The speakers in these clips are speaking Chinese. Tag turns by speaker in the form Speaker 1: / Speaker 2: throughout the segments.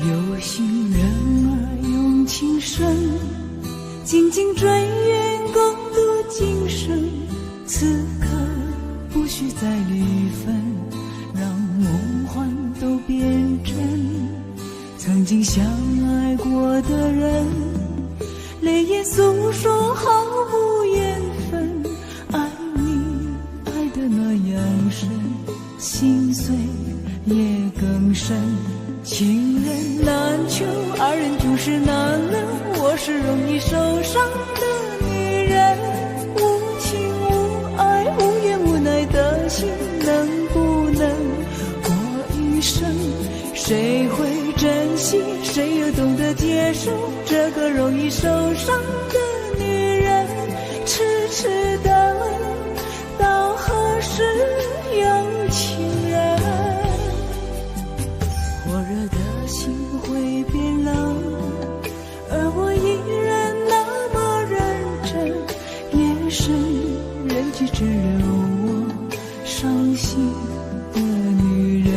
Speaker 1: 有心人儿用情深，紧紧追愿共度今生。此刻不需再离分，让梦幻都变真。曾经相爱过的人，泪眼诉说毫无缘分。爱你爱得那样深，心碎也更深。情人难求，二人总是难能。我是容易受伤的女人，无情无爱无怨无奈的心，能不能过一生？谁会珍惜，谁又懂得接受这个容易受伤的女人？痴痴的问，到何时有情人？火热的心会变冷，而我依然那么认真。夜深人迹只留我伤心的女人。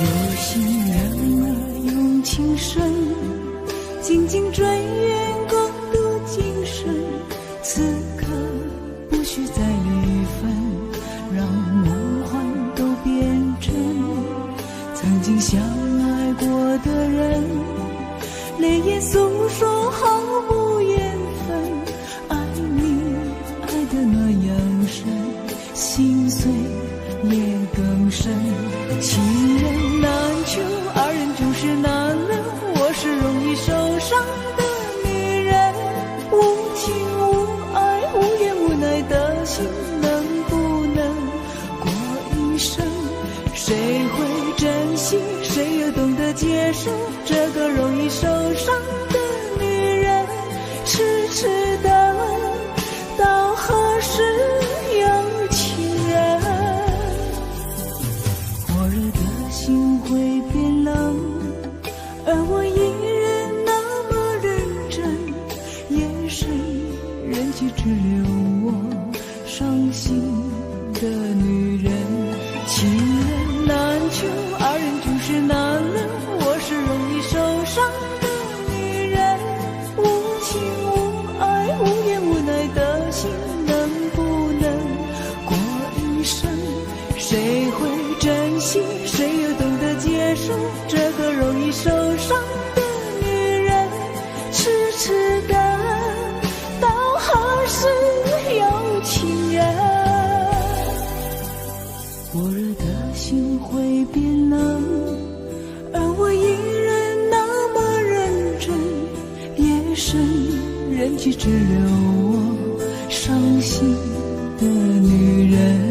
Speaker 1: 有心人儿用情深，紧紧追愿共度今生。此刻不需再离分，让梦幻都变真。曾经相爱过的人，泪眼诉说毫无缘分。爱你爱得那样深，心碎也更深。情人难求，二人总是难能。我是容易受伤的女人，无情无爱无怨无奈的心，能不能过一生？谁会珍惜，谁又懂得接受这个容易受伤的女人？痴痴的问，到何时有情人？火热的心会变冷，而我依然那么认真。夜深人迹只留我伤心的女人。情人难求，二人总是难能。我是容易受伤的女人，无情无爱无怨无奈的心，能不能过一生？谁会珍惜，谁又懂得接受这个容易受伤的女人？痴痴的问，到何时有情人？火热的心会变冷，而我依然那么认真。夜深人迹只留我伤心的女人。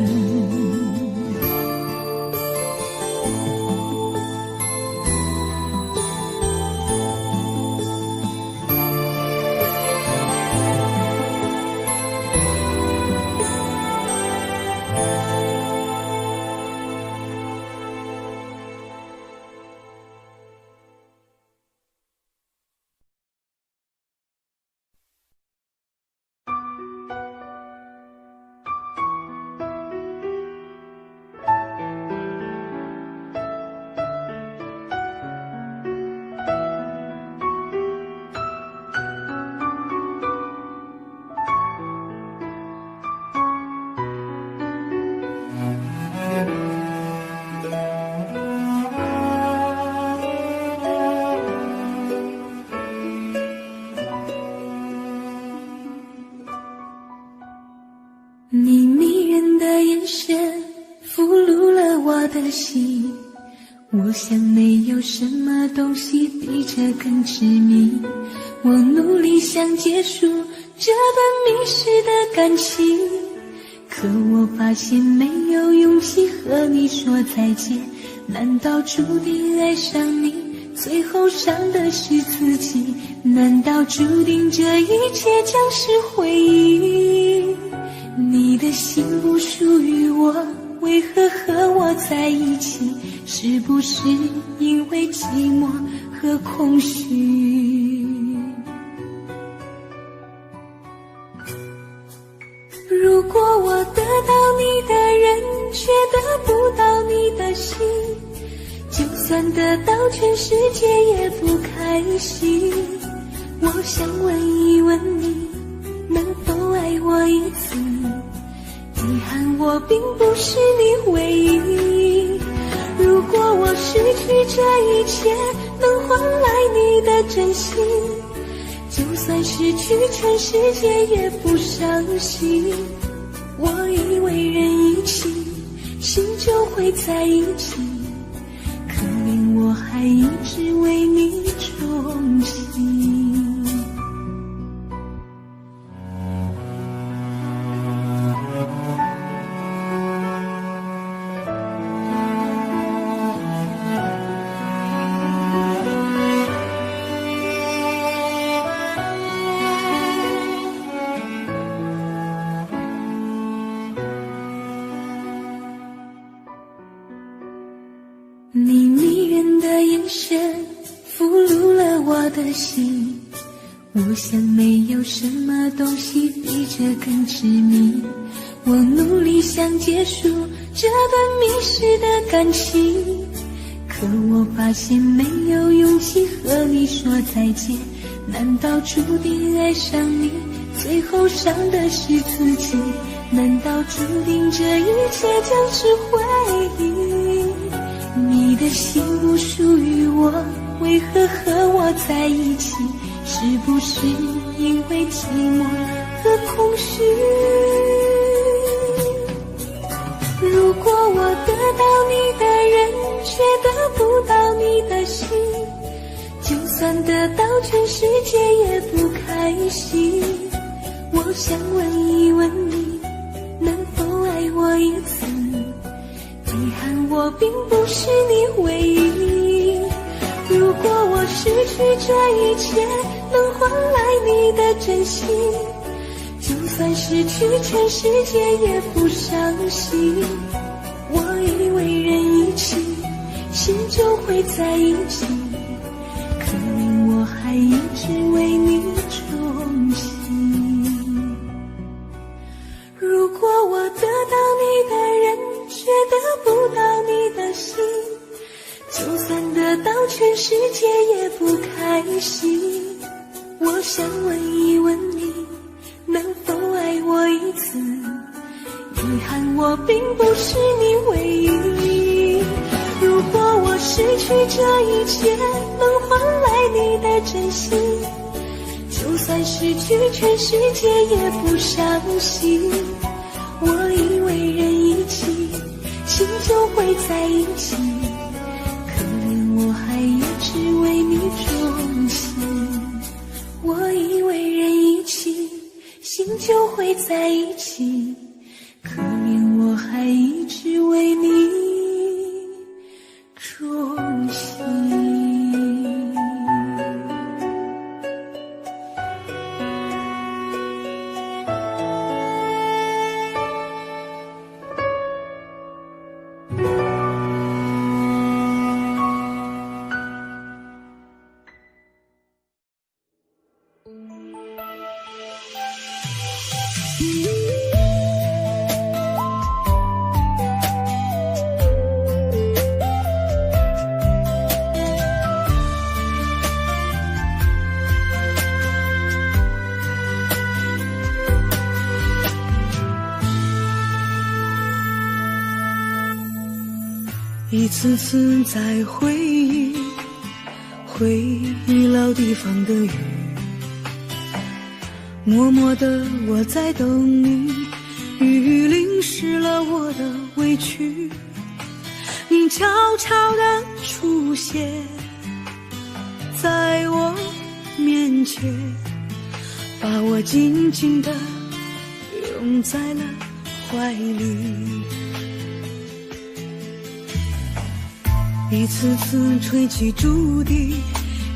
Speaker 2: 你迷人的眼神俘虏了我的心，我想没有什么东西比这更致命。我努力想结束这段迷失的感情，可我发现没有勇气和你说再见。难道注定爱上你最后伤的是自己。难道注定这一切将是回忆？你的心不属于我，为何和我在一起？是不是因为寂寞和空虚？如果我得到你的人，却得不到你的心，就算得到全世界也不开心。我想问一问你，能否爱我一次？遗憾我并不是你唯一。如果我失去这一切，能换来你的真心，就算失去全世界也不伤心。我以为人一起，心就会在一起，可怜我还一直为你憧憬。你迷人的眼神俘虏了我的心，我想没有什么东西比这更痴迷。我努力想结束这段迷失的感情，可我发现没有勇气和你说再见。难道注定爱上你，最后伤的是自己？难道注定这一切将是回忆？你的心不属于我，为何和我在一起？是不是因为寂寞和空虚？如果我得到你的人，却得不到你的心，就算得到全世界也不开心。我想问一问你，能否爱我一次？遗憾我并不是你唯一。如果我失去这一切，能换来你的真心，就算失去全世界也不伤心。我以为人一起，心就会在一起，可怜我还一直为你憧憬。如果我得到你的人，却得不到你的心，就算得到全世界也不开心。我想问一问你，能否爱我一次？遗憾我并不是你唯一。如果我失去这一切，能换来你的真心，就算失去全世界也不伤心。我以为人一起，心就会在一起，可怜我还一直为你钟情。我以为人一起，心就会在一起，可怜我还一直为你钟情。
Speaker 1: 一次次在回忆老地方的雨，默默的我在等你，雨淋湿了我的委屈，你悄悄地出现在我面前，把我紧紧地拥在了怀里。一次次吹起竹笛，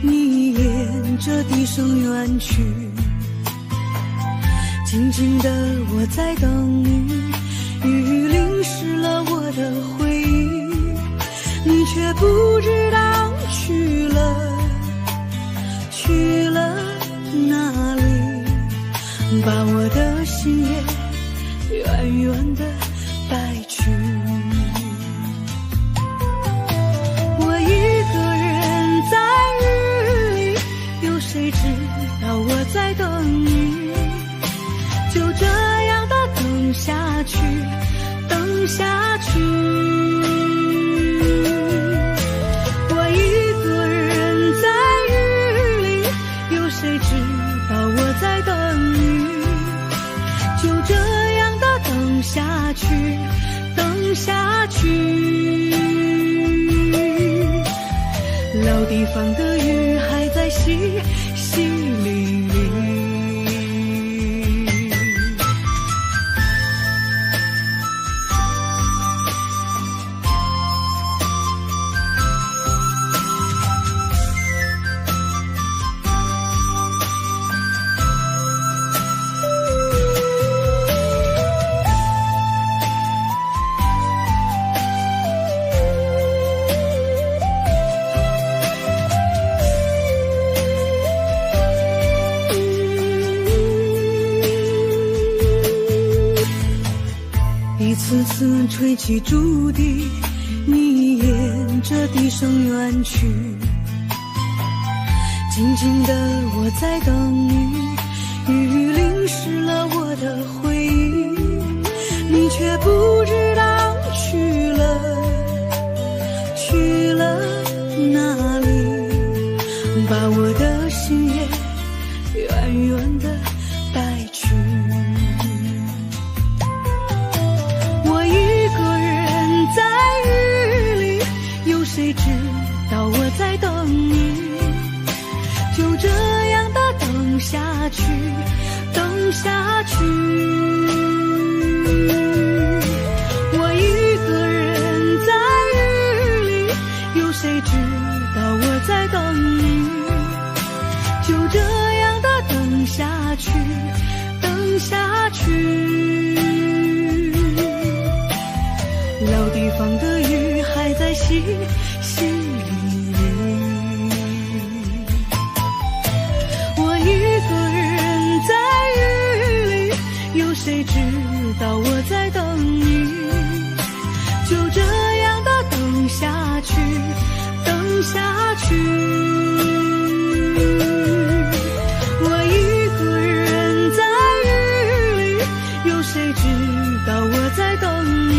Speaker 1: 你沿着笛声远去。静静的我在等你，雨淋湿了我的回忆，你却不知道去了哪里，把我的心也远远地带去。我一个人在雨里，有谁知道我在等你，就这样的等下去，等下去。我一个人在雨里，有谁知道我在等你，就这样的等下去，等下去。老地方的雨还在淅淅沥沥。一次次吹起竹笛，你沿着笛声远去。静静的我在等你，雨淋湿了我的回忆，你却不知道去了哪里，把我的心也远远地带去。谁知道我在等你，就这样的等下去，等下去。我一个人在雨里，有谁知道我在等你，就这样的等下去，等下去。老地方的雨还在淅淅沥沥，我一个人在雨里，有谁知道我在等你，就这样的等下去，等下去。我一个人在雨里，有谁知道我在等你，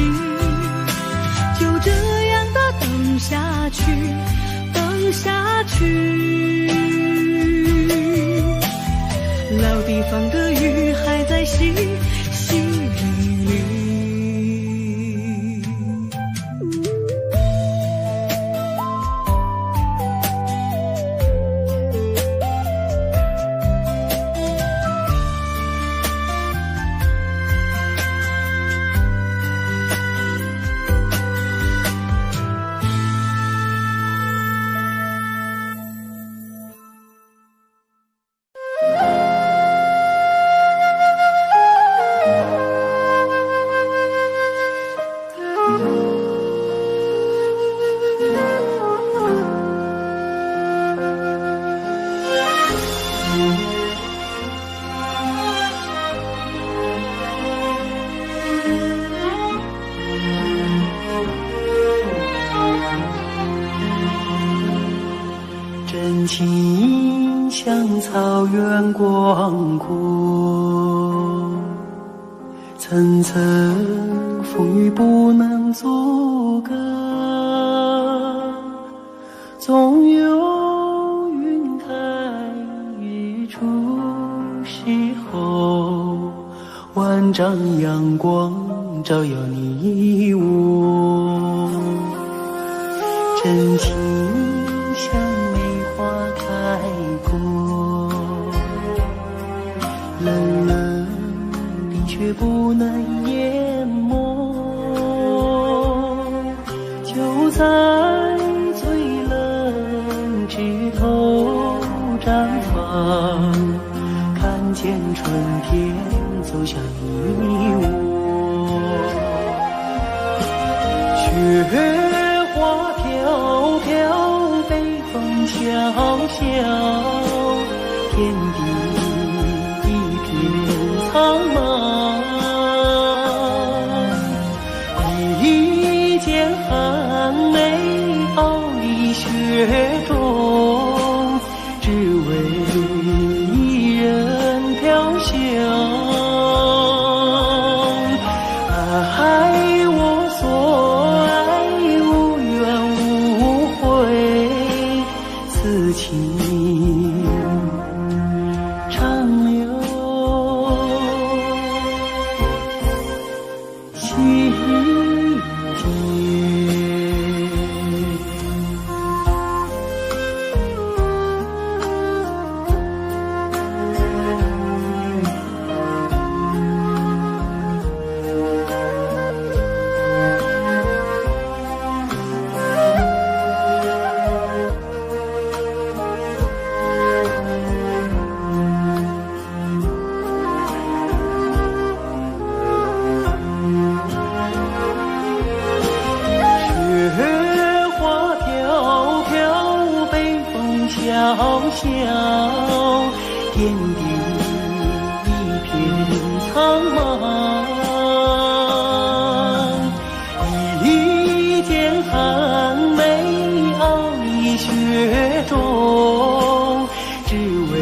Speaker 1: 就这样的等下去，等下去。老地方的雨还在淅淅沥沥。
Speaker 3: 真情像草原广阔，层层风雨不能阻隔，总有云开一处邂逅，万丈阳光照耀你我，真情像梅花开过，冷冷冰却不能淹没，就在花飘飘，北风萧萧，天地一片苍茫。一剪寒梅傲立雪中，只为一人飘香。爱我所爱，无怨无悔，此情长留心间。小小天地一片苍茫，一剪寒梅傲立雪中，只为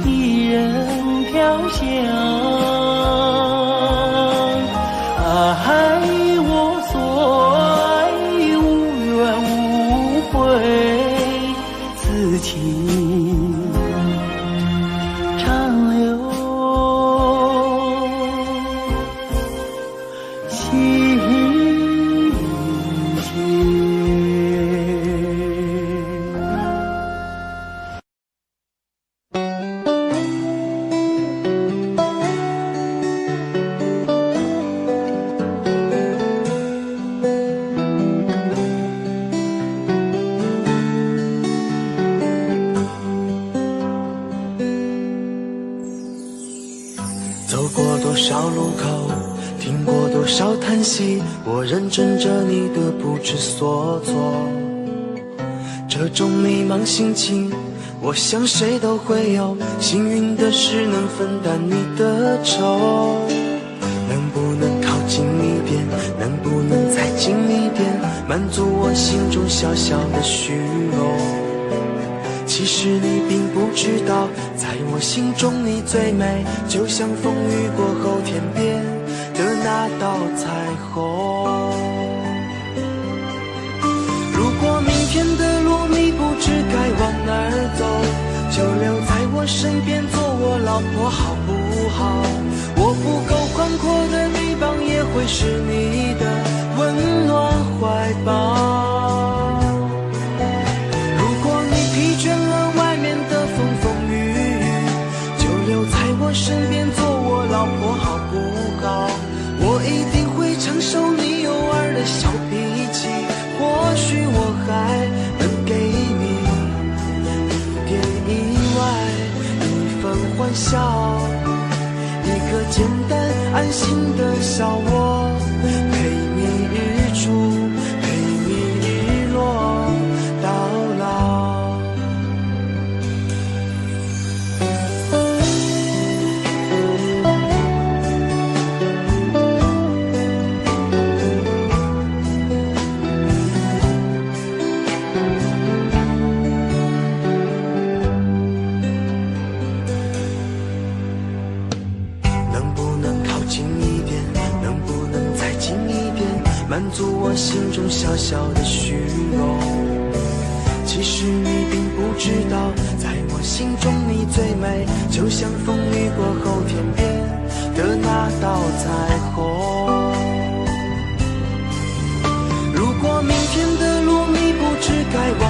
Speaker 3: 一人飘香。爱我所爱，无怨无悔，此情长留心间。
Speaker 4: 走过多少路口，听过多少叹息，我认真着你的不知所措。这种迷茫心情，我想谁都会有。幸运的是能分担你的愁，能不能靠近一点，能不能再近一点，满足我心中小小的虚荣。其实你并不知道，在我心中你最美，就像风雨过后天边的那道彩虹。如果明天的路你不知该往哪儿走，就留在我身边做我老婆好不好？我不够宽阔的臂膀也会是你的温暖怀抱。身边做我老婆好不好？我一定会承受你偶尔的小脾气，或许我还能给你一点意外，一份欢笑，一个简单安心的小窝，陪你日出，陪你日落到老。满足我心中小小的虚荣。其实你并不知道，在我心中你最美，就像风雨过后天边的那道彩虹。如果明天的路你不知该往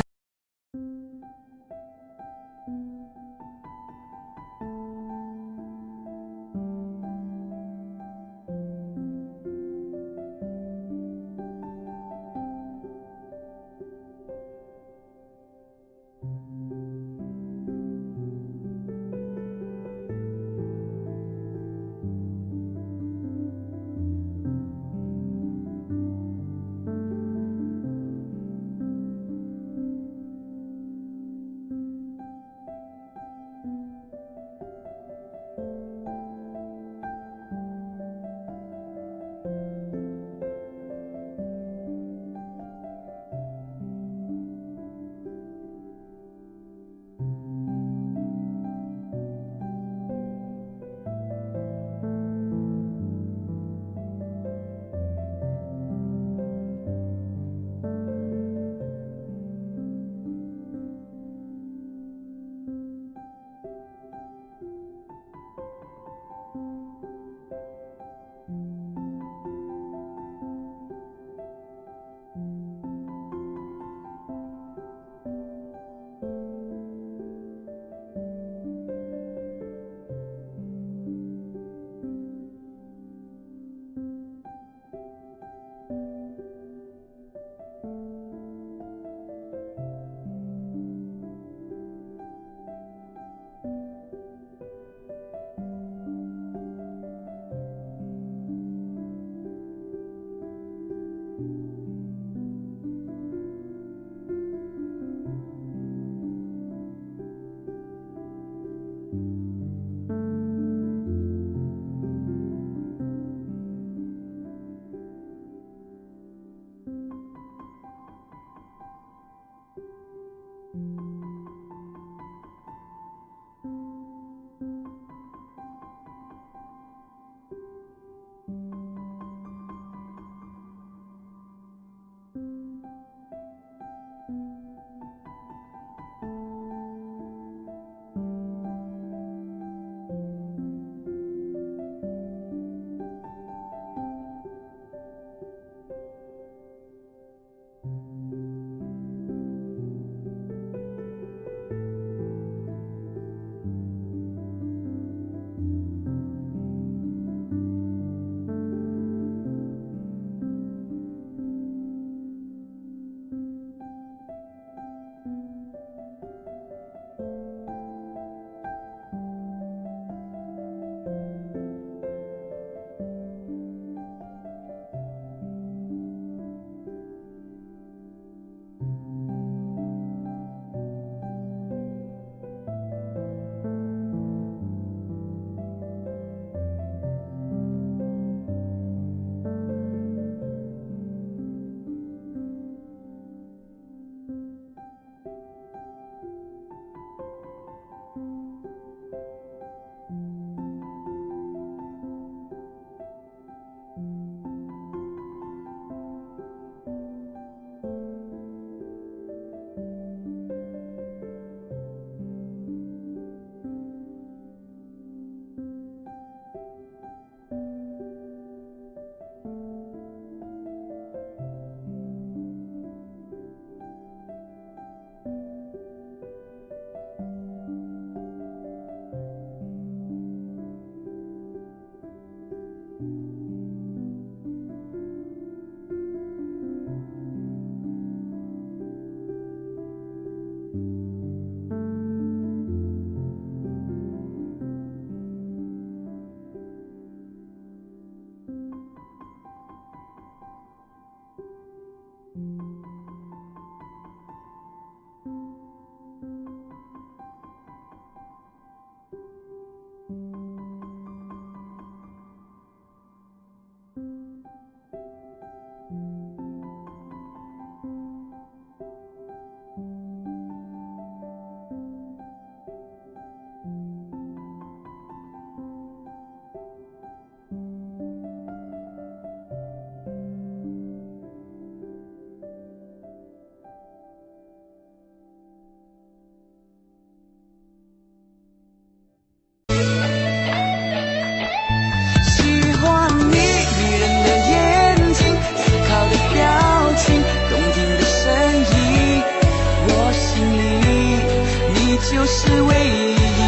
Speaker 5: 就是唯一，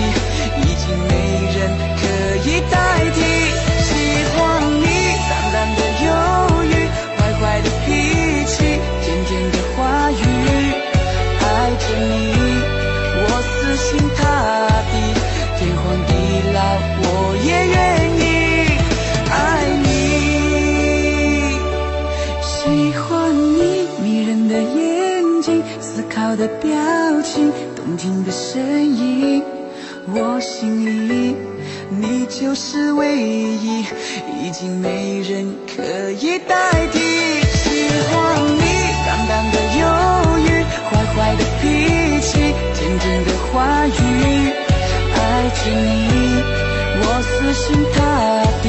Speaker 5: 已经没人可以代替。喜欢你淡淡的忧郁，坏坏的脾气，甜甜的话语，爱着你，我死心塌地，天荒地老我也愿意爱你。喜欢你迷人的眼睛，思考的表情，动听的声音，我心里你就是唯一，已经没人可以代替。喜欢你淡淡的忧郁，坏坏的脾气，甜甜的话语，爱着你，我死心塌地，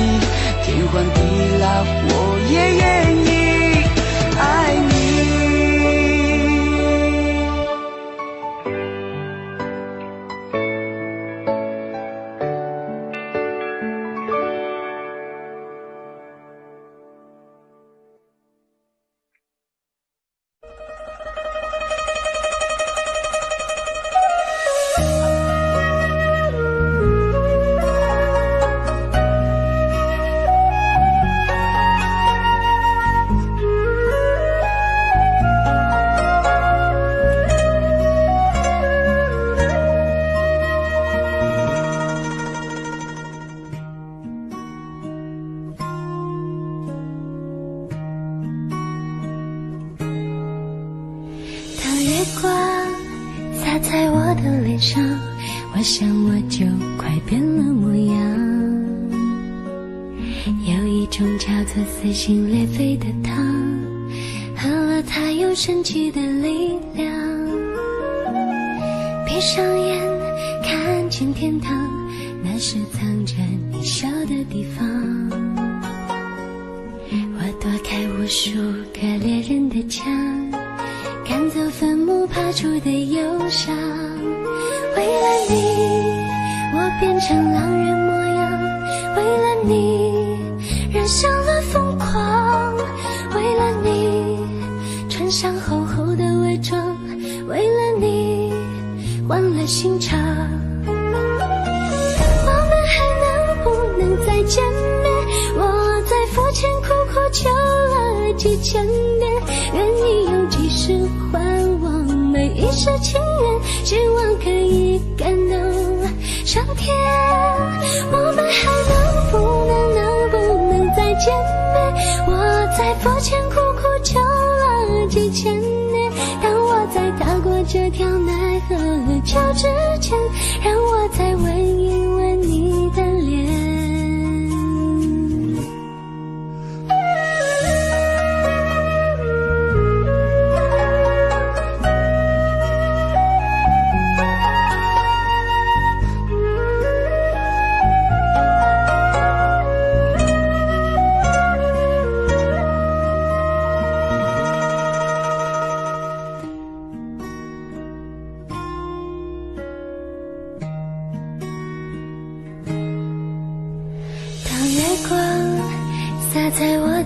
Speaker 5: 天荒地老我也愿意爱你。
Speaker 2: 洒在我的脸上，我想我就快变了模样。有一种叫做撕心裂肺的糖，喝了它有神奇的力量。闭上眼看见天堂，那是藏着你笑的地方。我躲开无数个猎人的枪，赶走坟墓爬出的忧伤。为了你我变成狼人模样，为了你染上了疯狂，为了你穿上厚厚的伪装，为了你换了心肠。我们还能不能再见面？我在佛前苦苦求了几千遍，愿意用几世还我每一世情缘，希望可以感动上天。我们还能不能再见面？我在佛前苦苦求了几千年，当我在踏过这条奈何桥之前，让我再吻一吻你的脸。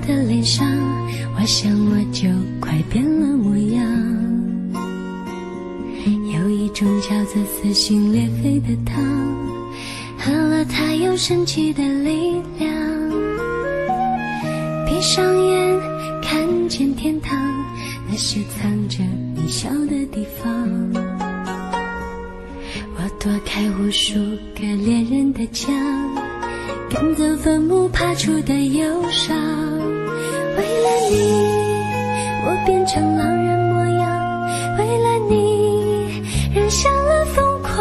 Speaker 2: 的脸上，我想我就快变了模样。有一种叫做撕心裂肺的糖，喝了它有神奇的力量。闭上眼看见天堂，那是藏着你笑的地方。我躲开无数个恋人的墙，赶走坟墓爬出的忧伤。为了你，我变成狼人模样，为了你染上了疯狂，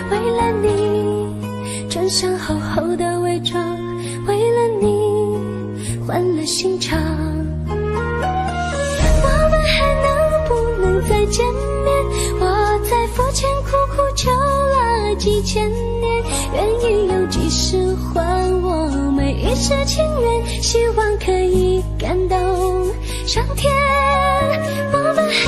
Speaker 2: 为了你穿上厚厚的伪装，为了你换了心肠。我们还能不能再见面？我在佛前苦苦求了几千年，愿意用几世还我每一世情缘，希望可以感动上天。我们还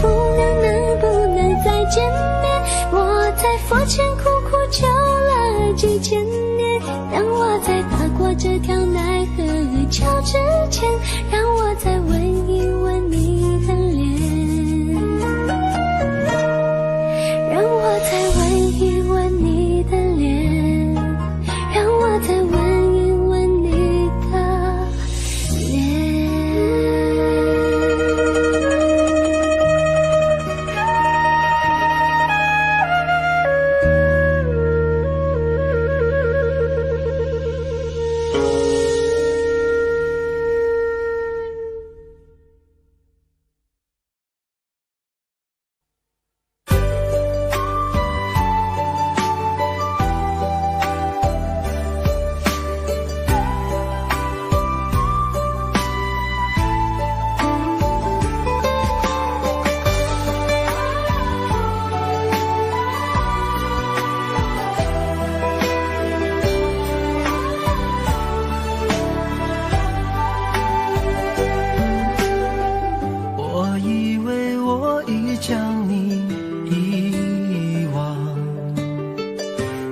Speaker 2: 能不能再见面？我在佛前苦苦求了几千年，当我在踏过这条奈何桥之前，让我再吻一吻你的脸，让我再吻一吻你的脸，让我再吻一吻你的脸。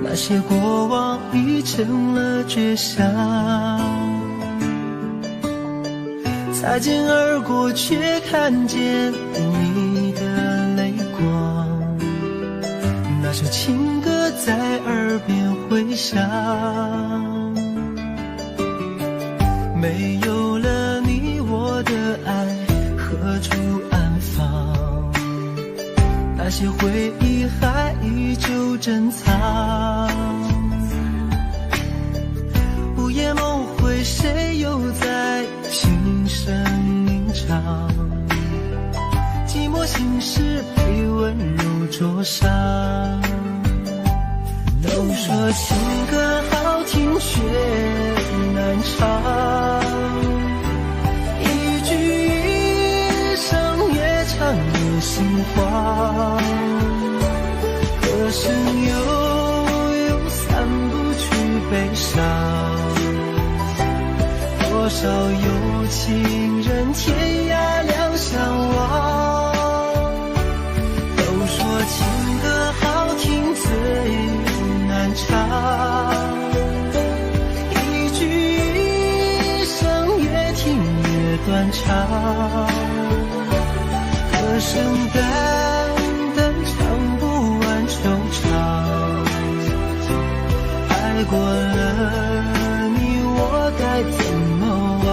Speaker 3: 那些过往已成了绝响，擦肩而过却看见你的泪光，那首情歌在耳边回响。没有了你，我的爱何处安放？那些回忆还依旧珍藏，午夜梦回，谁又在轻声吟唱？寂寞心事被温柔灼伤。都说情歌好听却难唱，一句一声越唱越心慌，歌声悠散不去悲伤，多少有情人天涯两相望。都说情歌好听最难唱，一句一声越听越断肠，歌声淡淡唱不完惆怅，爱过了你我该怎么忘？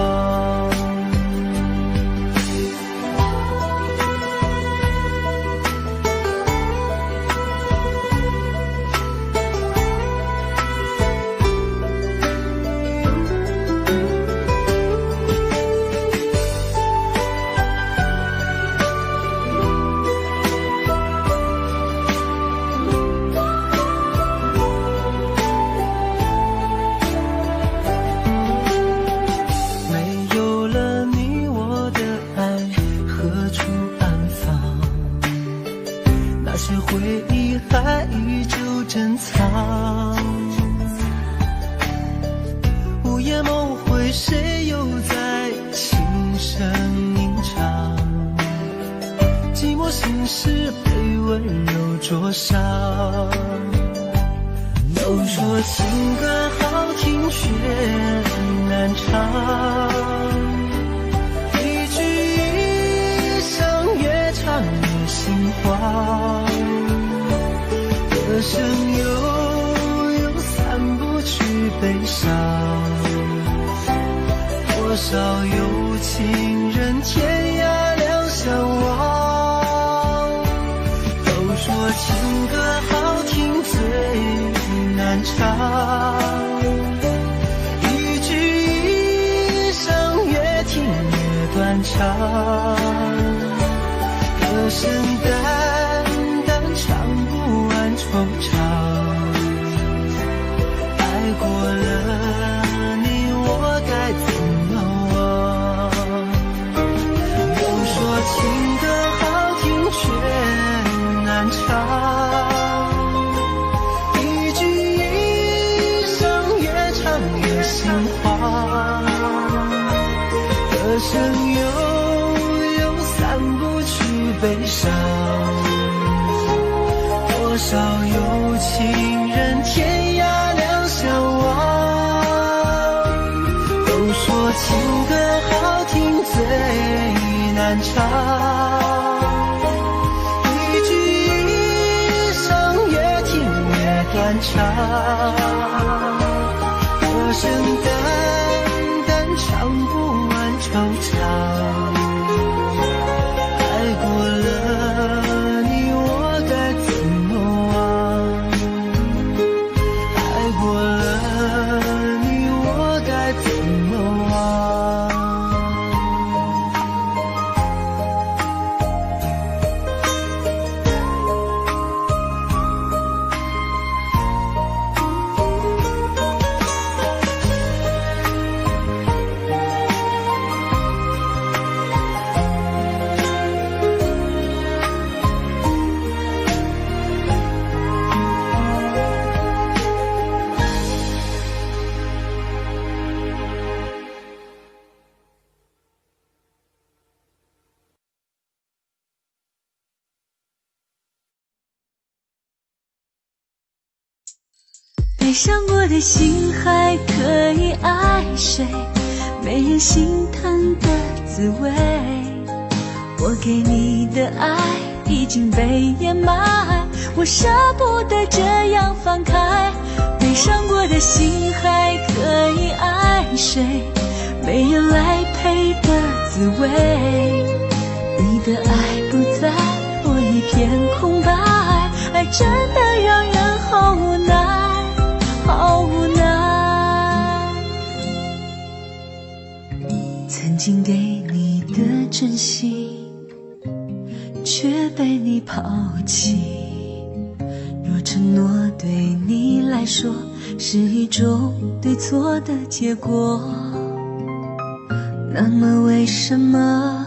Speaker 3: 回忆还依旧珍藏，午夜梦回，谁又在轻声吟唱？寂寞心事被温柔灼伤。都说情歌好听却难唱，一句一声越唱越心慌，歌声悠悠散不去悲伤，多少有情人天涯两相望，都说情歌好听最难唱，一句一声越听越断肠，歌声淡淡唱不完惆怅，爱过了你我该怎么忘，都说情歌好听却难唱，一句一声越唱越心慌，歌声悠悠散不去悲伤，多少有情人天涯两相望，都说情歌好听最难唱，一句一声越听越断肠，歌声淡淡唱不完惆怅，爱过了你我该怎么忘，爱过了你我该怎么忘。
Speaker 2: 悲伤过的心还可以爱谁？没人心疼的滋味。我给你的爱已经被掩埋，我舍不得这样放开。悲伤过的心还可以爱谁？没人来陪的滋味。你的爱不在，我一片空白，爱真的让人好无奈。好无奈，曾经给你的真心，却被你抛弃。若承诺对你来说是一种对错的结果，那么为什么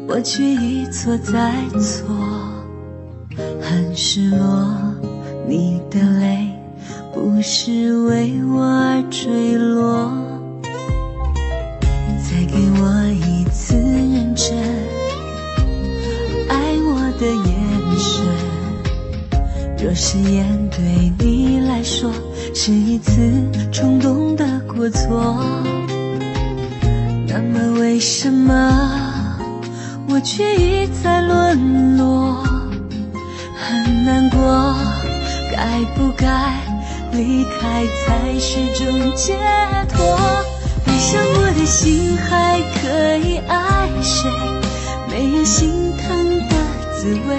Speaker 2: 我却一错再错？很失落，你的泪不是为我而坠落，再给我一次认真爱我的眼神。若誓言对你来说是一次冲动的过错，那么为什么我却一再沦落？很难过，该不该离开才是种解脱？悲伤过的心还可以爱谁？没人心疼的滋味。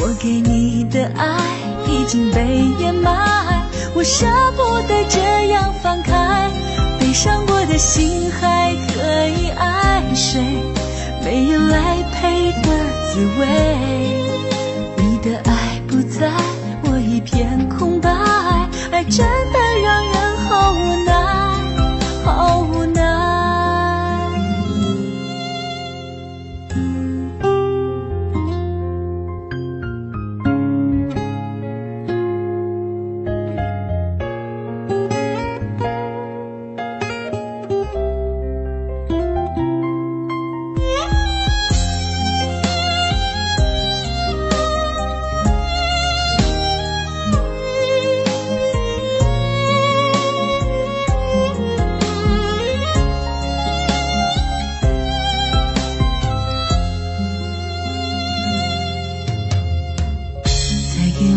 Speaker 2: 我给你的爱已经被掩埋，我舍不得这样放开。悲伤过的心还可以爱谁？没人来陪的滋味。你的爱不在，我一片空白，爱真的让人好无奈，好无奈。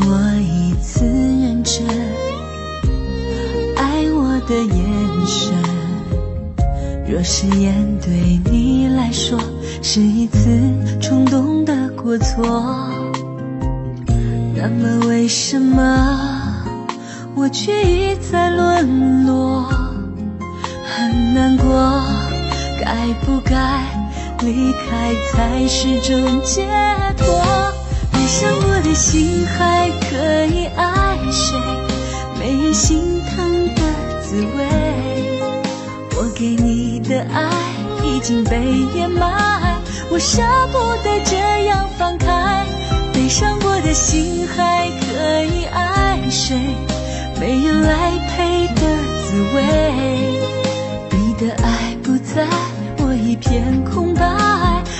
Speaker 2: 我一次认真爱我的眼神，若誓言对你来说是一次冲动的过错，那么为什么我却一再沦落？很难过，该不该离开才是种解脱？没想过的心还可以爱谁？没人心疼的滋味，我给你的爱已经被掩埋，我舍不得这样放开。悲伤过的心还可以爱谁？没人来陪的滋味，你的爱不在，我一片空白，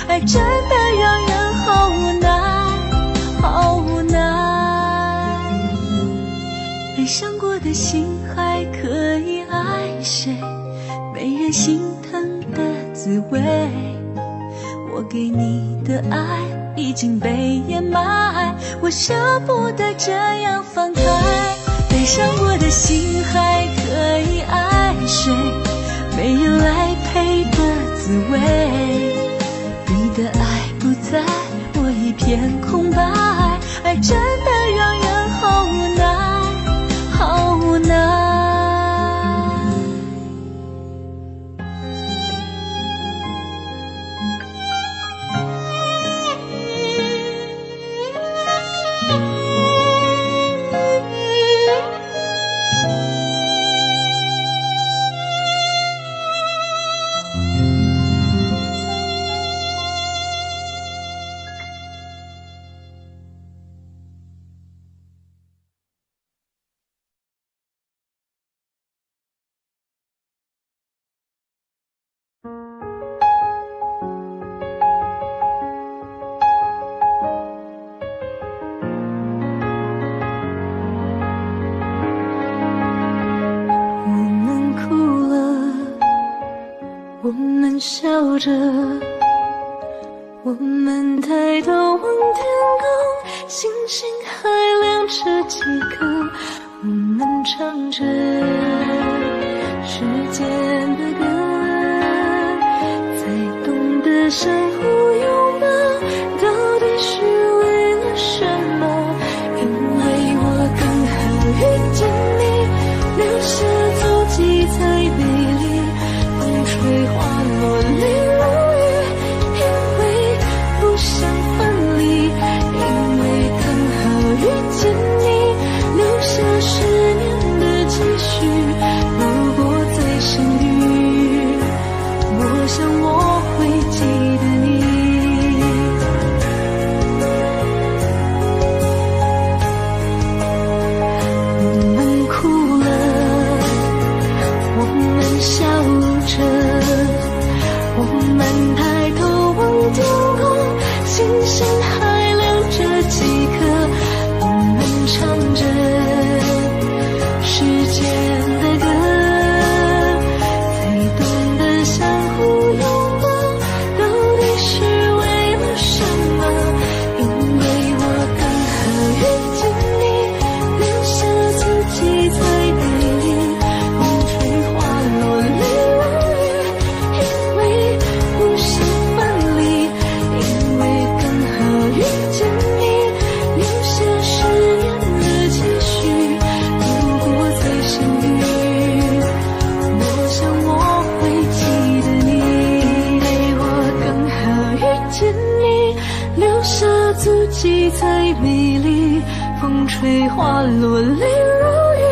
Speaker 2: 爱真的让人好无奈，好无奈。悲伤过的心还可以爱谁？没人心疼的滋味，我给你的爱已经被掩埋，我舍不得这样放开。悲伤过的心还可以爱谁？没人来陪的滋味，你的爱不在，我一片空白，爱真的让人好无奈，好无奈。我们笑着，我们抬头望天空，星星还亮着几颗，我们唱着时间的歌，才懂得相互拥抱，到底是为了什么？因为我刚好遇见你，留下足迹才美丽，风吹花落泪如雨，因为不想分离，因为刚好遇见你，留下10年的期许。如果再相遇，我想我会记得你。我们哭了，我们笑着，我们抬头望天空，星星还亮着几颗，我们唱着时间的歌，才懂得相互拥抱，到底是为了什么？因为我刚好遇见你，留下自己才美丽，风吹花落泪如雨，因为不想分离，因为刚好遇见你，留下10年的期许。如果再相遇，我想我会记得你。因为我刚好遇见你，留下足迹才美丽，风吹花落泪如雨，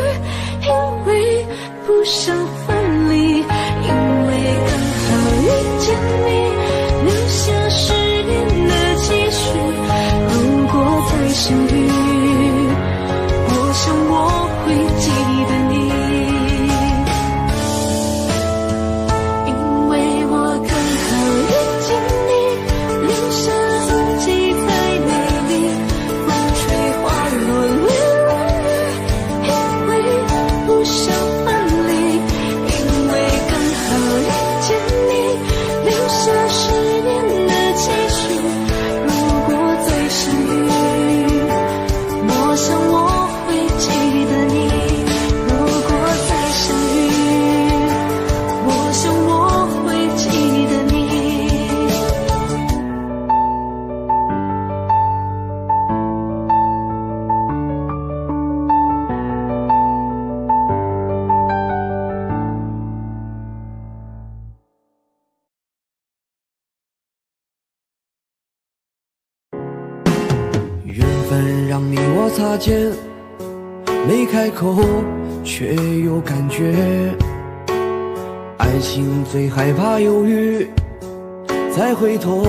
Speaker 2: 因为不想分离，因为刚好遇见你，留下10年的期许。如果再相遇，我想我会记得你。因为我刚好遇见你，留下足迹才美丽，风吹花落泪如雨，因为不想分离，
Speaker 4: 分让你我擦肩，没开口却有感觉。爱情最害怕犹豫，再回头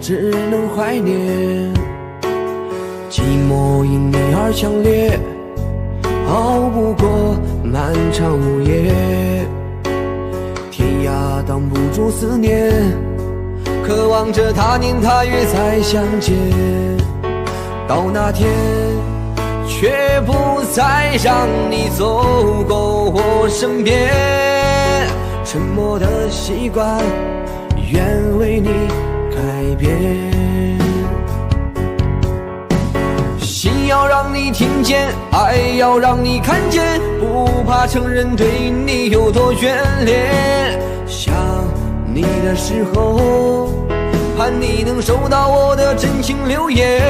Speaker 4: 只能怀念。寂寞因你而强烈，熬不过漫长午夜。天涯挡不住思念，渴望着他年他月再相见。到那天却不再让你走过我身边，沉默的习惯愿为你改变。心要让你听见，爱要让你看见，不怕承认对你有多眷恋。想你的时候，盼你能收到我的真情留言。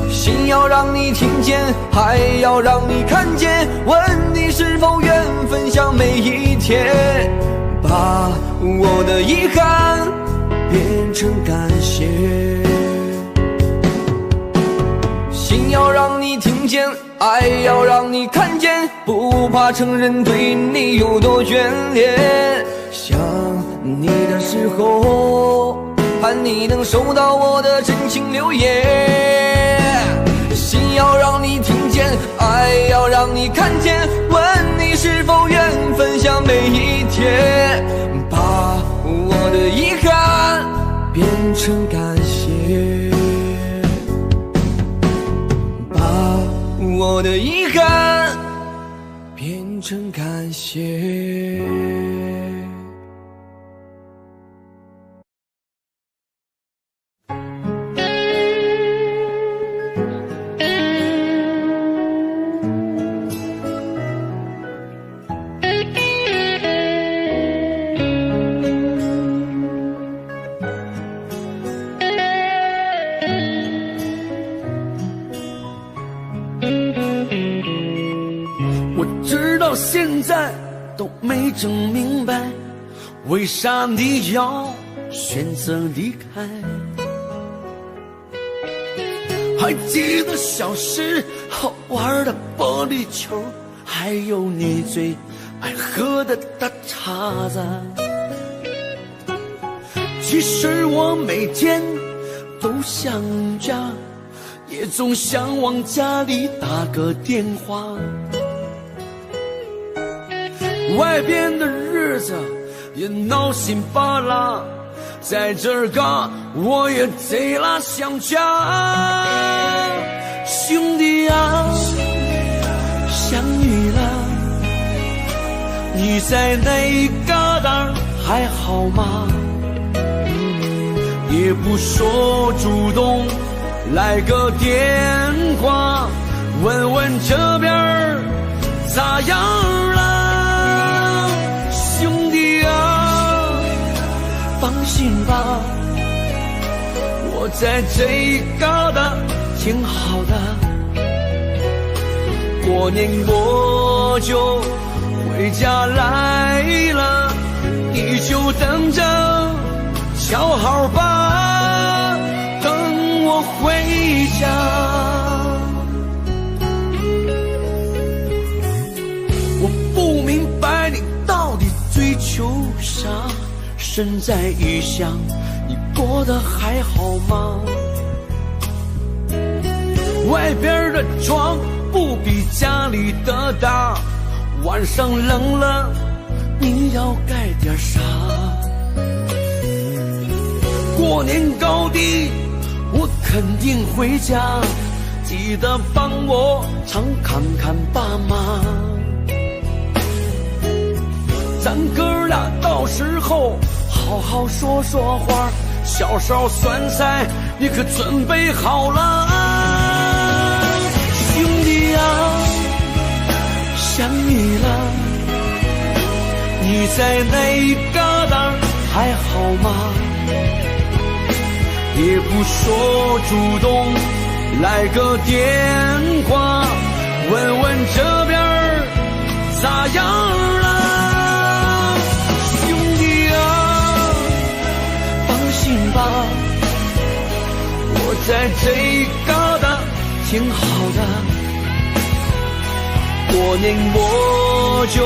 Speaker 4: 心要让你听见，爱要让你看见，问你是否愿分享每一天，把我的遗憾变成感谢。心要让你听见，爱要让你看见，不怕承认对你有多眷恋。想你的时候，盼你能收到我的真情留言。心要让你听见，爱要让你看见，问你是否愿分享每一天，把我的遗憾变成感谢，把我的遗憾变成感谢。
Speaker 6: 现在都没整明白，为啥你要选择离开？还记得小时候玩的玻璃球，还有你最爱喝的大碴子。其实我每天都想家，也总想往家里打个电话。外边的日子也闹心巴拉，在这儿嘎我也贼拉想家。兄弟啊，想你了，你在那一旮瘩还好吗？也不说主动来个电话，问问这边咋样了。兄弟啊，放心吧，我在这一旮瘩挺好的。过年我就回家来了，你就等着瞧好吧，等我回家。我不明白你到底追求啥，身在异乡你过得还好吗？外边的床不比家里的大，晚上冷了你要盖点啥？过年高低我肯定回家，记得帮我常看看爸妈。咱哥俩到时候好好说说话，小烧酸菜你可准备好了？兄弟啊，想你了，你在那一旮瘩还好吗？也不说主动来个电话，问问这边咋样了？兄弟啊，放心吧，我在这一旮挺好的，过年我就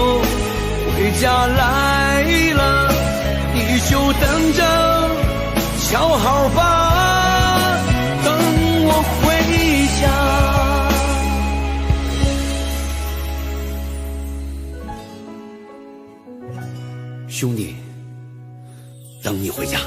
Speaker 6: 回家来了，你就等着瞧好吧，等我回家。兄弟，等你回家。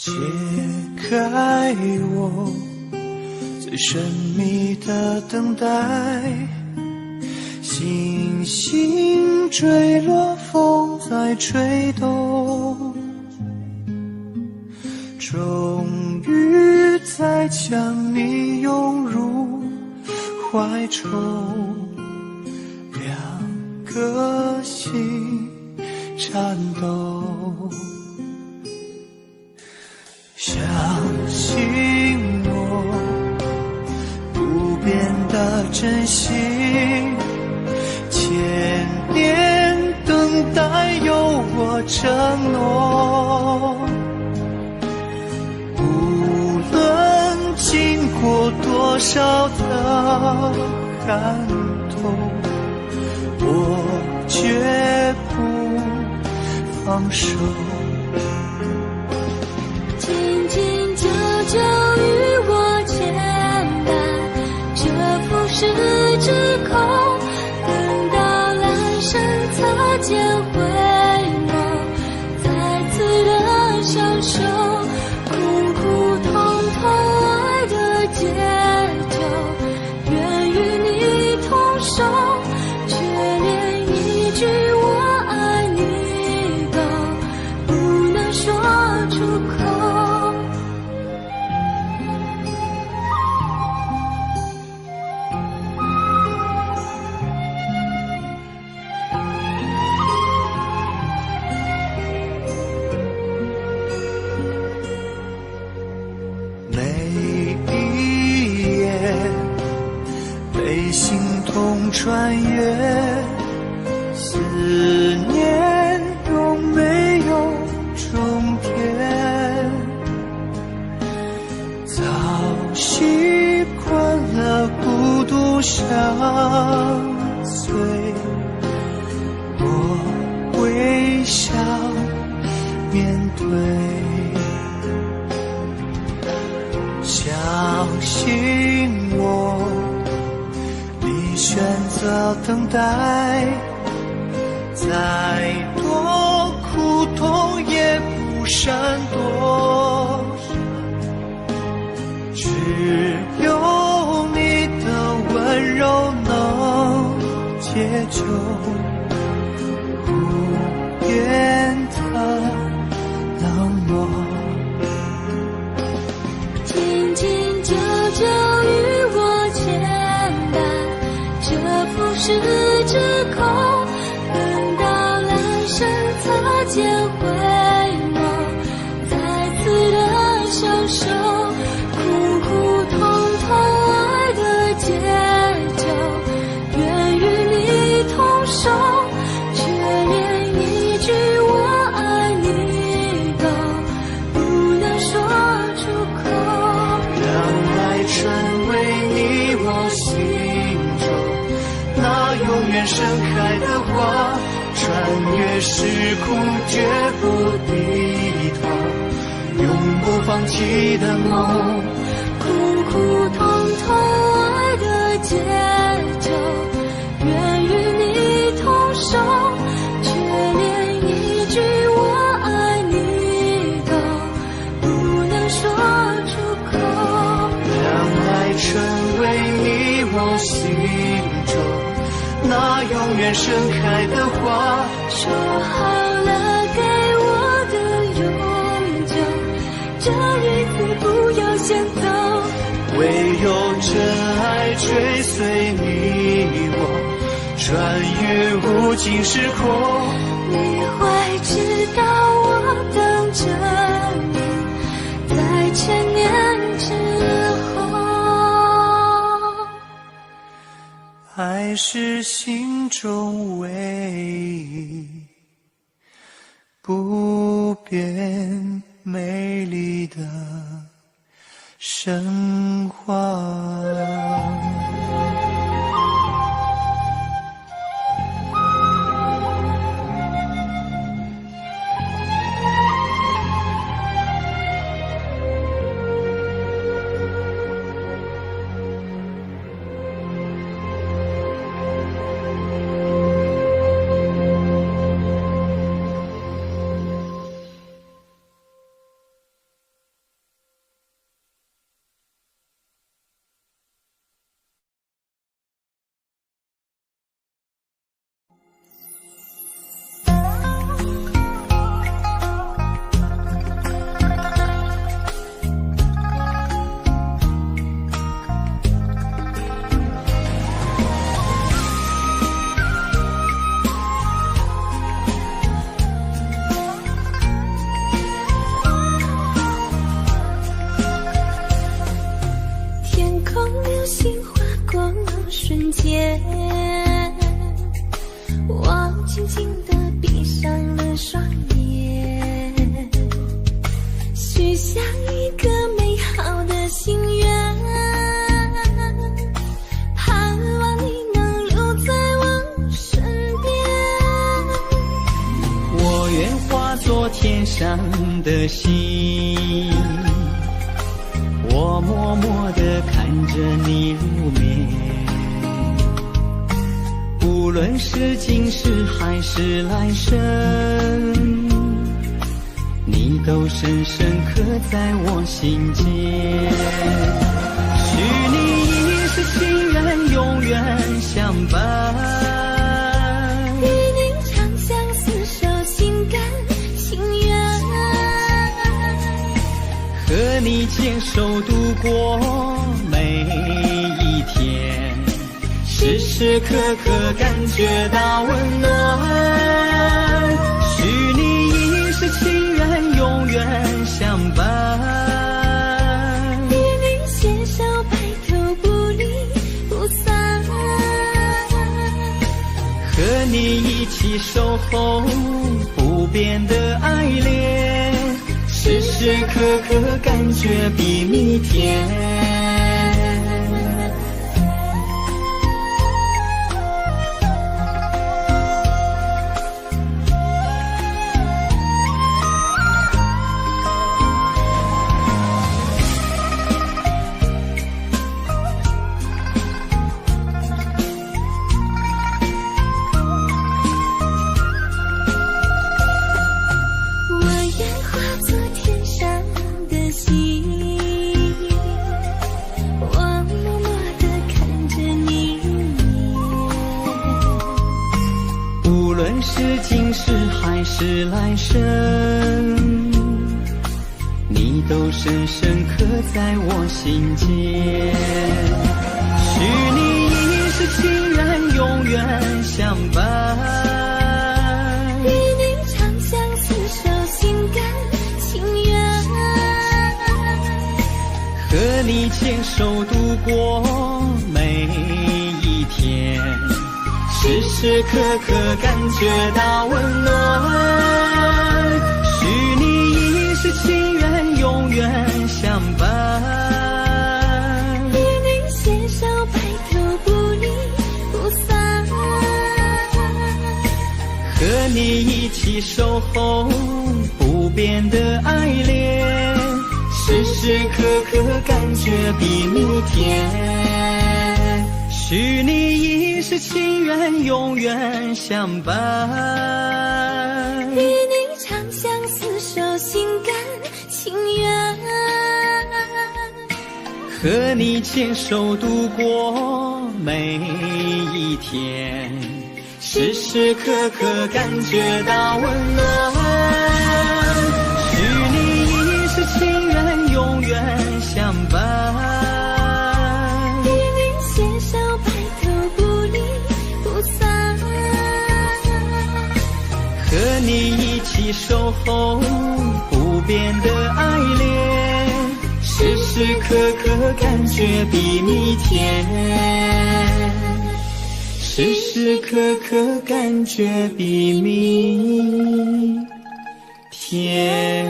Speaker 4: 解开我最神秘的等待，星星坠落，风在吹动，终于再将你拥入怀中，两颗心颤抖。相信我不变的真心，千年等待有我承诺，无论经过多少的寒冬，我绝不放手。
Speaker 2: 紧紧久久与我牵绊，这浮世之空，等到来生擦肩回眸，再次的相守，苦苦痛痛爱的解救，愿与你同守，却连一句我爱你都不能说出口。
Speaker 4: 穿越思念，有没有终点？早习惯了孤独相随，我微笑面对，相信我。选择等待，再多苦痛也不闪躲，只有你的温柔能解救无言的冷漠。
Speaker 2: 紧紧久久与我牵绊，这浮世之空，等到来生擦肩回眸，再次的相守，苦苦痛痛爱的解救，愿与你同守，却连一句我爱你都不能说出口。
Speaker 4: 让爱成为你我心中那永远盛开的花，穿越时空绝不低头，永不放弃的梦，
Speaker 2: 苦苦痛痛爱的解救，愿与你同守，却连一句我爱你都不能说出口。
Speaker 4: 让爱成为你我心中那永远盛开的花。
Speaker 2: 说好了给我的永久，这一次不要先走。
Speaker 4: 唯有真爱追随你我，穿越无尽时空。
Speaker 2: 你会知道我等着你，在千年之后。
Speaker 4: 爱是心中唯一不变美丽的神话。
Speaker 2: 瞬间，我轻轻地闭上了双眼，许下一个美好的心愿，盼望你能留在我身边。
Speaker 5: 我愿化作天上的星，我默默地看着你入眠，无论是今世还是来生，你都深深刻在我心间。许你一世情人永远相伴，
Speaker 2: 与你长相厮守心甘情愿，
Speaker 5: 和你牵手度过每一天，时时刻刻感觉到温暖。许你一世情人永远相伴，
Speaker 2: 与你携手白头不离不散，
Speaker 5: 和你一起守候不变的爱恋，时时刻刻感觉比蜜甜。是今世还是来生，你都深深刻在我心间。许你一世情人永远相伴，
Speaker 2: 与你长相厮守心甘情愿，
Speaker 5: 和你牵手度过每一天，时时刻刻感觉到温暖。许你一世情人永远相伴，
Speaker 2: 与你携手白头不离不散，
Speaker 5: 和你一起守候不变的爱恋，时时刻刻感觉比蜜甜。许你一世情人永远相伴，
Speaker 2: 与你长相厮守心甘情愿，
Speaker 5: 和你牵手度过每一天，时
Speaker 3: 时时刻刻感觉到温暖。与你一世情缘，永远相伴。
Speaker 2: 与你携手白头，不离不散。
Speaker 3: 和你一起守候不变的爱恋，时时刻刻感觉比蜜甜，时时刻刻感觉比蜜甜。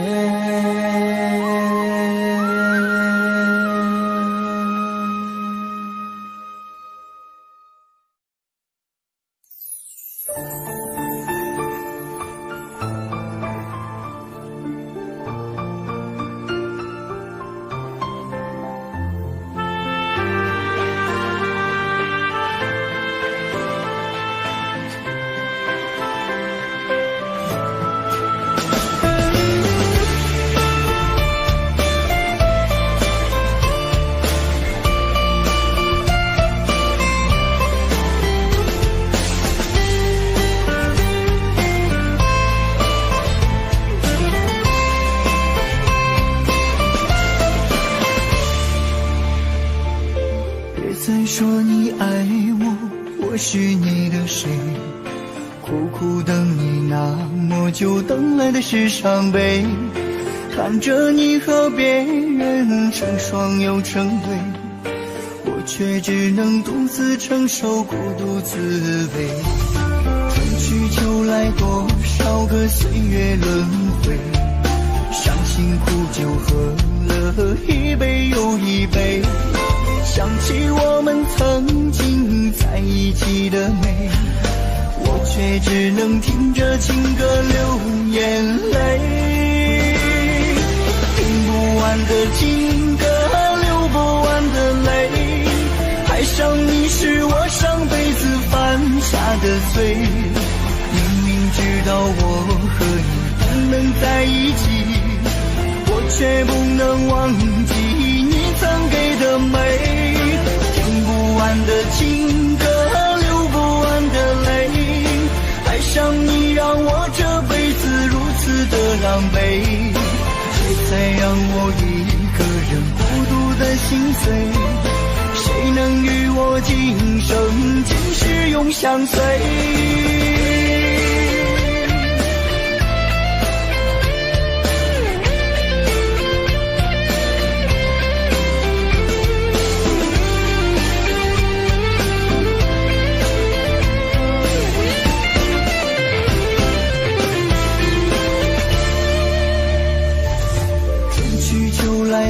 Speaker 4: 再说你爱我，我是你的谁？苦苦等你那么久，等来的是伤悲。看着你和别人成双又成对，我却只能独自承受孤独滋味。春去秋来，多少个岁月轮回，伤心苦酒喝了一杯又一杯，想起我们曾经在一起的美，我却只能听着情歌流眼泪。听不完的情歌，流不完的泪，爱上你是我上辈子犯下的罪。明明知道我和你不能在一起，我却不能忘记你曾给的美。听不完的情歌，流不完的泪，爱上你让我这辈子如此的狼狈，别再让我一个人孤独的心碎。谁能与我今生今世永相随？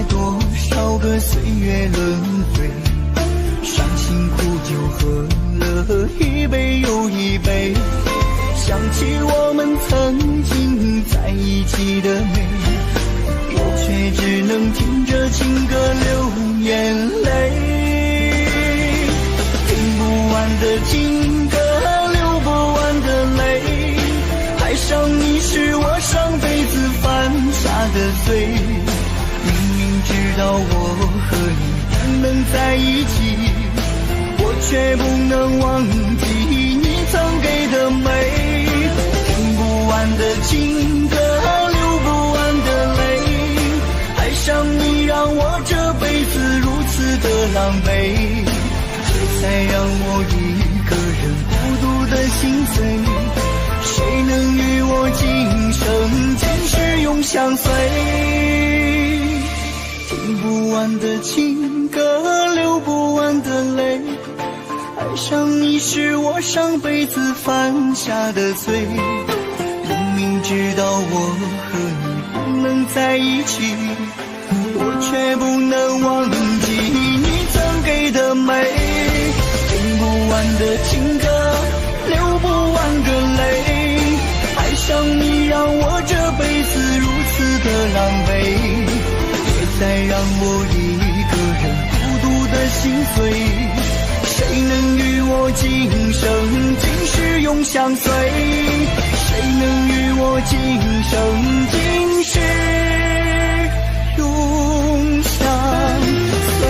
Speaker 4: 多少个岁月轮回，伤心苦酒喝了一杯又一杯，想起我们曾经在一起的美，我却只能听着情歌流眼泪。听不完的情歌，流不完的泪，爱上你是我上辈子犯下的罪。知道我和你不能在一起，我却不能忘记你曾给的美。听不完的情歌，流不完的泪，爱上你让我这辈子如此的狼狈，别再让我一个人孤独的心碎。谁能与我今生今世永相随？听不完的情歌，流不完的泪，爱上你是我上辈子犯下的罪。明明知道我和你不能在一起，我却不能忘记你曾给的美。听不完的情歌，流不完的泪，爱上你让我这辈子如此的狼狈，再让我一个人孤独的心碎。谁能与我今生今世永相随？谁能与我今生今世永相随？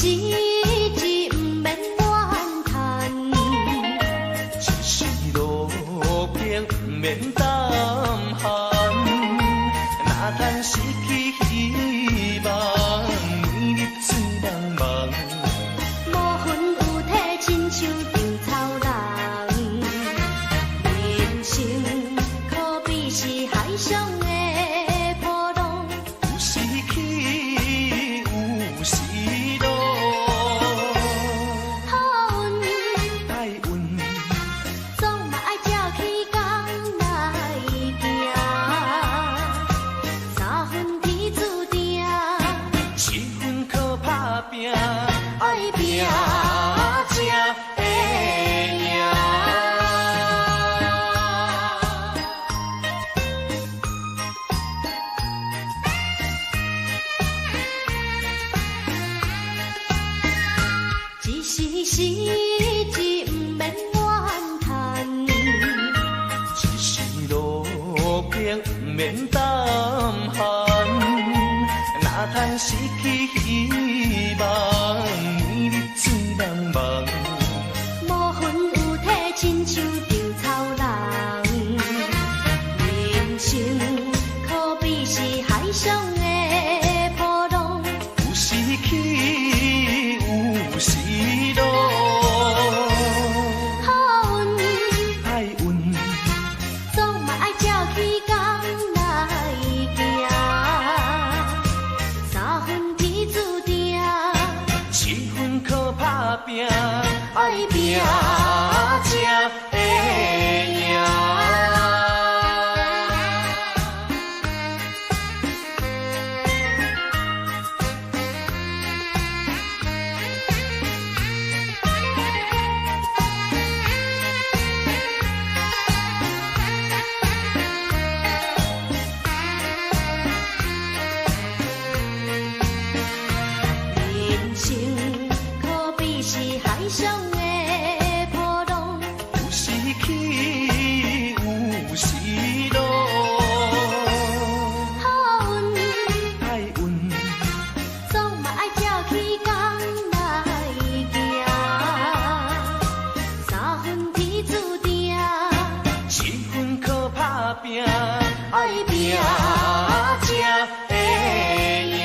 Speaker 2: 志不免怨叹，
Speaker 3: 一时路平不免胆寒，哪通失去希望，每日醉茫茫。
Speaker 2: 无魂有体，亲像稻草人，人生可比是海上的波浪，
Speaker 3: 有时起，有时落。
Speaker 2: 好运
Speaker 3: 歹运
Speaker 2: 总嘛爱照起工来行，三分天注定，
Speaker 3: 七分靠打拼，
Speaker 2: 爱拼
Speaker 3: 才会赢。
Speaker 2: 一时失志不免怨叹，
Speaker 3: 一时路平不免胆寒，哪通失去希望，每日醉茫茫。
Speaker 2: 无魂有体，亲像稻草人，人生可比是海上的波浪，
Speaker 3: 有时起，有时落。
Speaker 2: 好运
Speaker 3: 歹运
Speaker 2: 总嘛爱照起工来行，三分天注定，
Speaker 3: 七分靠打拼，爱拼才会赢。
Speaker 2: 人生可比是海上的波浪，
Speaker 3: 有时起，有时落。
Speaker 2: 好运
Speaker 3: 歹运
Speaker 2: 总嘛爱照起工来行，三分天注定，
Speaker 3: 七分靠打拼，爱拼才会赢。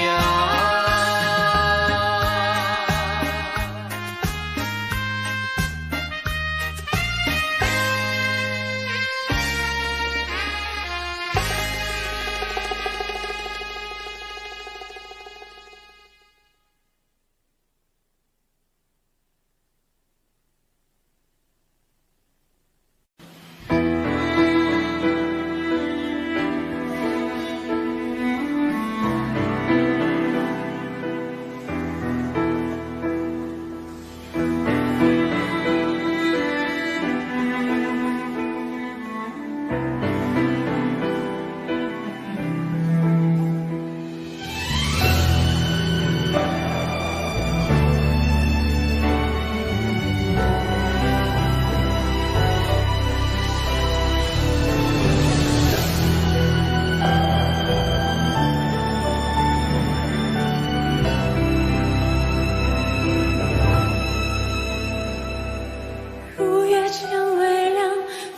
Speaker 2: 如月间微亮，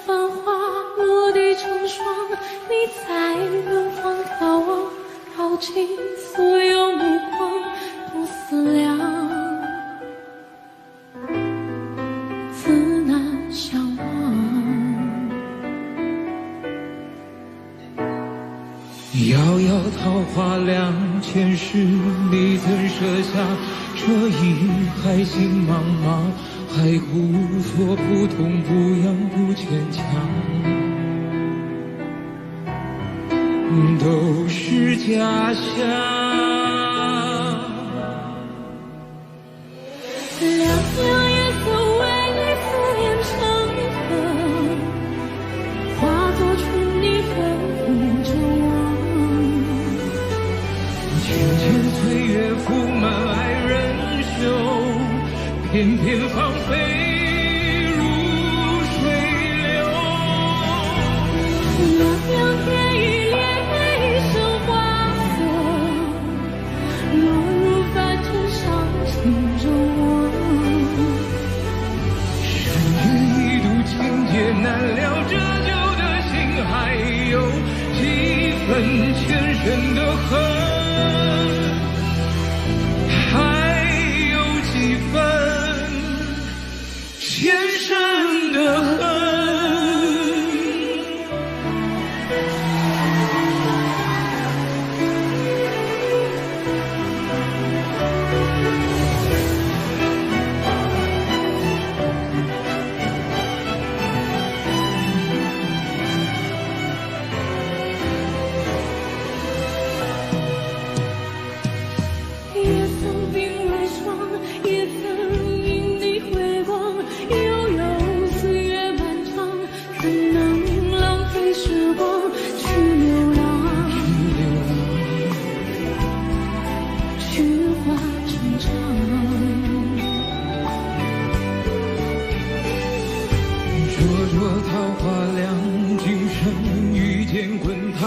Speaker 2: 繁华落地成霜，你在远方眺望，耗尽所有目光，不思量，自难相忘。
Speaker 7: 遥遥桃花凉，前世你曾设下这一海心茫茫，海枯错不痛不痒不坚强，都是假象。
Speaker 2: 凉凉夜色为你敷衍成一痕，化作春泥飞舞着我。
Speaker 7: 渐渐岁月铺满爱人袖，偏偏芳菲如水流。
Speaker 2: 凉凉天一帘一生花色，落入凡尘伤情。
Speaker 7: 亮今生遇见滚烫，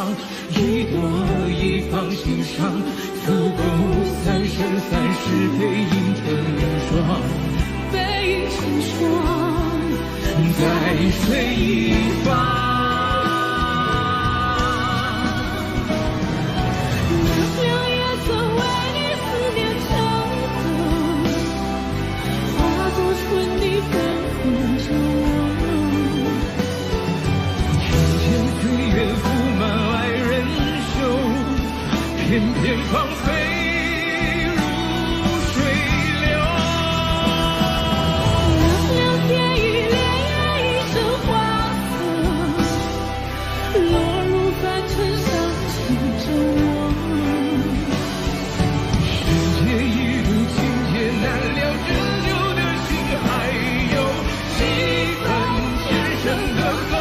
Speaker 7: 一朵一放心上，足够三生三世背影成双，
Speaker 2: 背影成双，
Speaker 7: 在水一方。偏偏芳菲如水流，
Speaker 2: 两天一恋一生花色，落入凡尘伤心着我。
Speaker 7: 世界一路情劫难料，拯救的心还有几分前生的恨。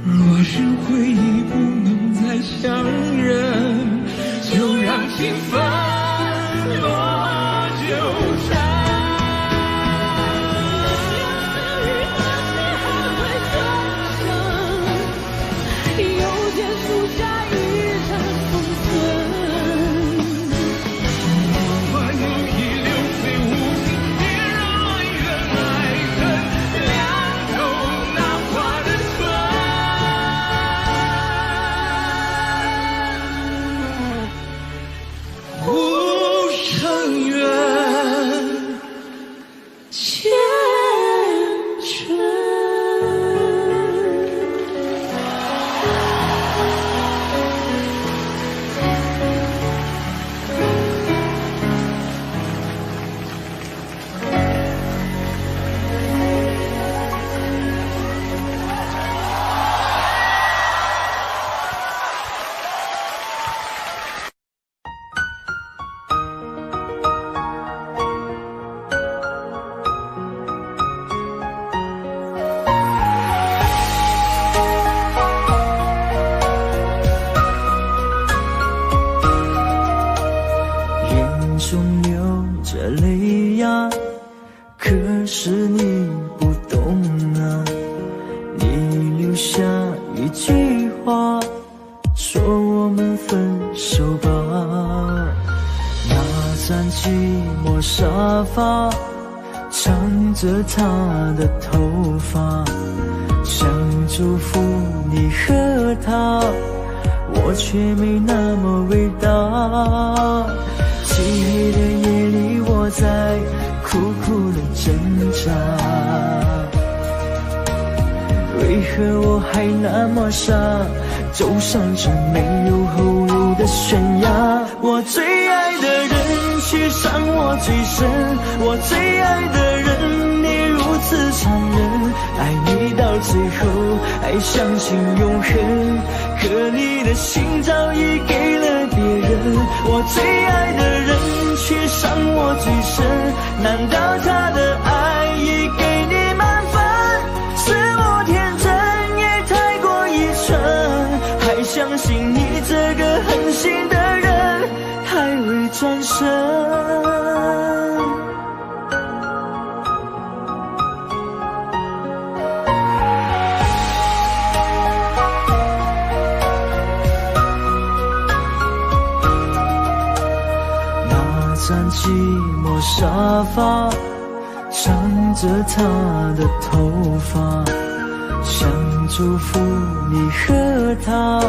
Speaker 7: 若是回忆不能再相认，就让情分落纠缠。
Speaker 2: 又见树下一场风尘。
Speaker 7: 万一流水无情，别让恩爱恨两头难画的船。无声远，
Speaker 2: 前尘。
Speaker 3: 中流着泪呀，可是你不懂啊。你留下一句话，说我们分手吧。那张寂寞沙发，缠着她的头发，想祝福你和他，我却没那么伟大。漆黑的夜里，我在苦苦的挣扎，为何我还那么傻，走上这没有后路的悬崖？我最爱的人却伤我最深，我最爱的人你如此残忍，爱你到最后还相信永恒，可你的心早已给了别人。我最爱的人却伤我最深，难道他的爱已给你满分？是我天真也太过愚蠢，还相信你这个狠心的人，还会转身。张寂寞沙发，缠着她的头发，想祝福你和他，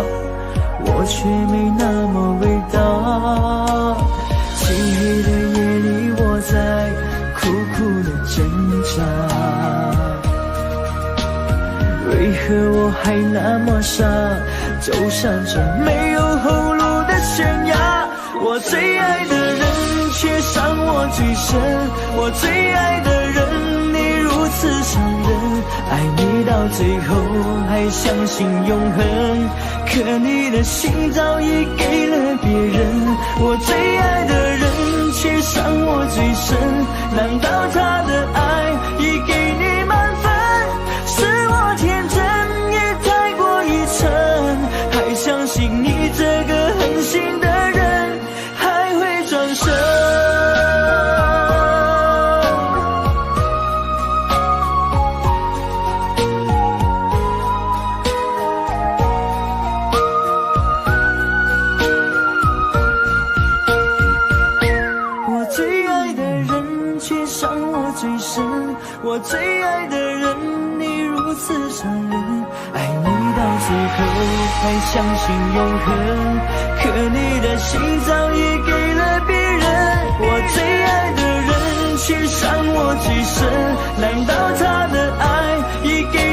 Speaker 3: 我却没那么伟大。漆黑的夜里，我在苦苦的挣扎，为何我还那么傻，走上这没有后路的悬崖？我最爱的人却伤我最深，我最爱的人你如此残忍，爱你到最后还相信永恒，可你的心早已给了别人。我最爱的人却伤我最深，难道他的爱已给你满分？是我天真也太过愚蠢，还相信你这个狠心的人还会转身。我最爱的人，你如此残忍，爱你到最后还相信永恒，可你的心早已给了别人。我最爱的人却伤我最深，难道他的爱已给